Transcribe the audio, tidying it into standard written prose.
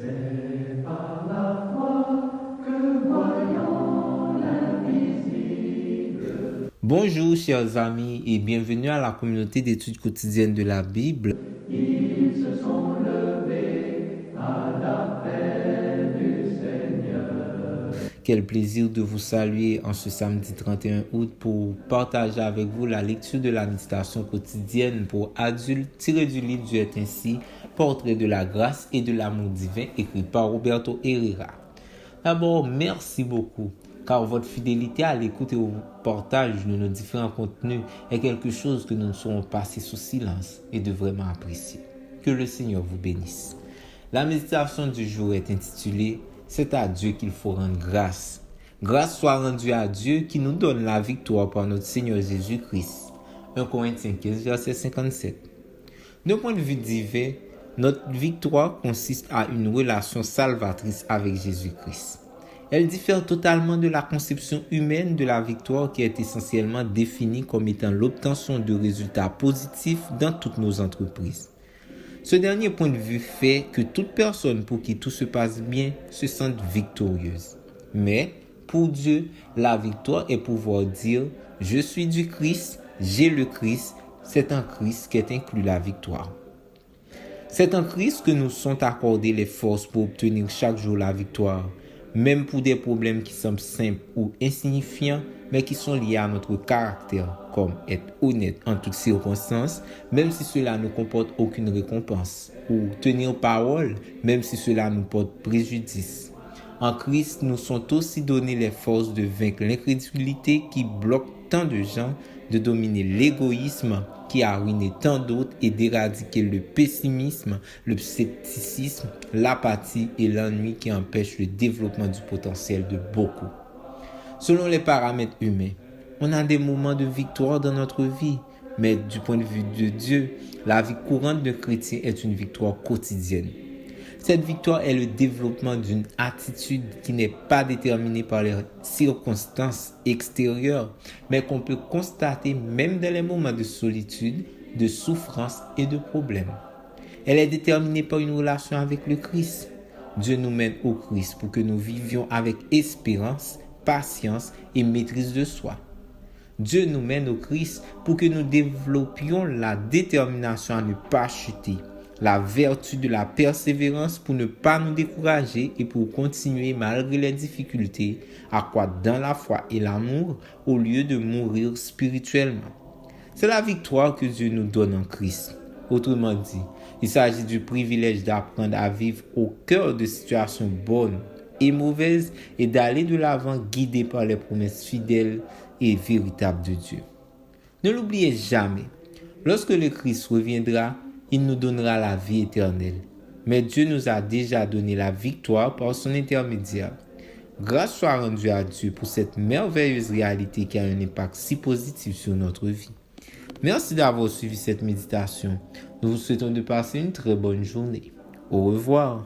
C'est par la foi que voyons l'invisible. Bonjour chers amis et bienvenue à la communauté d'études quotidiennes de la Bible. Ils se sont levés à l'appel du Seigneur. Quel plaisir de vous saluer en ce samedi 31 août pour partager avec vous la lecture de la méditation quotidienne pour adultes tirée du livre Dieu est ainsi, portrait de la grâce et de l'amour divin écrit par Roberto Herrera. D'abord, merci beaucoup car votre fidélité à l'écoute et au partage de nos différents contenus est quelque chose que nous ne saurons passer sous silence et de vraiment apprécier. Que le Seigneur vous bénisse. La méditation du jour est intitulée « C'est à Dieu qu'il faut rendre grâce ». Grâce soit rendue à Dieu qui nous donne la victoire par notre Seigneur Jésus-Christ. 1 Corinthiens 15, verset 57. D'un point de vue divin, notre victoire consiste à une relation salvatrice avec Jésus-Christ. Elle diffère totalement de la conception humaine de la victoire qui est essentiellement définie comme étant l'obtention de résultats positifs dans toutes nos entreprises. Ce dernier point de vue fait que toute personne pour qui tout se passe bien se sente victorieuse. Mais, pour Dieu, la victoire est pouvoir dire « Je suis du Christ, j'ai le Christ », c'est en Christ qu'est inclus la victoire. C'est en Christ que nous sont accordées les forces pour obtenir chaque jour la victoire, même pour des problèmes qui semblent simples ou insignifiants, mais qui sont liés à notre caractère, comme être honnête en toutes circonstances, même si cela ne comporte aucune récompense, ou tenir parole, même si cela nous porte préjudice. En Christ, nous sont aussi données les forces de vaincre l'incrédulité qui bloque tant de gens, de dominer l'égoïsme qui a ruiné tant d'autres et d'éradiquer le pessimisme, le scepticisme, l'apathie et l'ennui qui empêchent le développement du potentiel de beaucoup. Selon les paramètres humains, on a des moments de victoire dans notre vie, mais du point de vue de Dieu, la vie courante de chrétien est une victoire quotidienne. Cette victoire est le développement d'une attitude qui n'est pas déterminée par les circonstances extérieures, mais qu'on peut constater même dans les moments de solitude, de souffrance et de problèmes. Elle est déterminée par une relation avec le Christ. Dieu nous mène au Christ pour que nous vivions avec espérance, patience et maîtrise de soi. Dieu nous mène au Christ pour que nous développions la détermination à ne pas chuter, la vertu de la persévérance pour ne pas nous décourager et pour continuer malgré les difficultés à croître dans la foi et l'amour au lieu de mourir spirituellement. C'est la victoire que Dieu nous donne en Christ. Autrement dit, il s'agit du privilège d'apprendre à vivre au cœur de situations bonnes et mauvaises et d'aller de l'avant guidé par les promesses fidèles et véritables de Dieu. Ne l'oubliez jamais, lorsque le Christ reviendra, il nous donnera la vie éternelle. Mais Dieu nous a déjà donné la victoire par son intermédiaire. Grâce soit rendue à Dieu pour cette merveilleuse réalité qui a un impact si positif sur notre vie. Merci d'avoir suivi cette méditation. Nous vous souhaitons de passer une très bonne journée. Au revoir.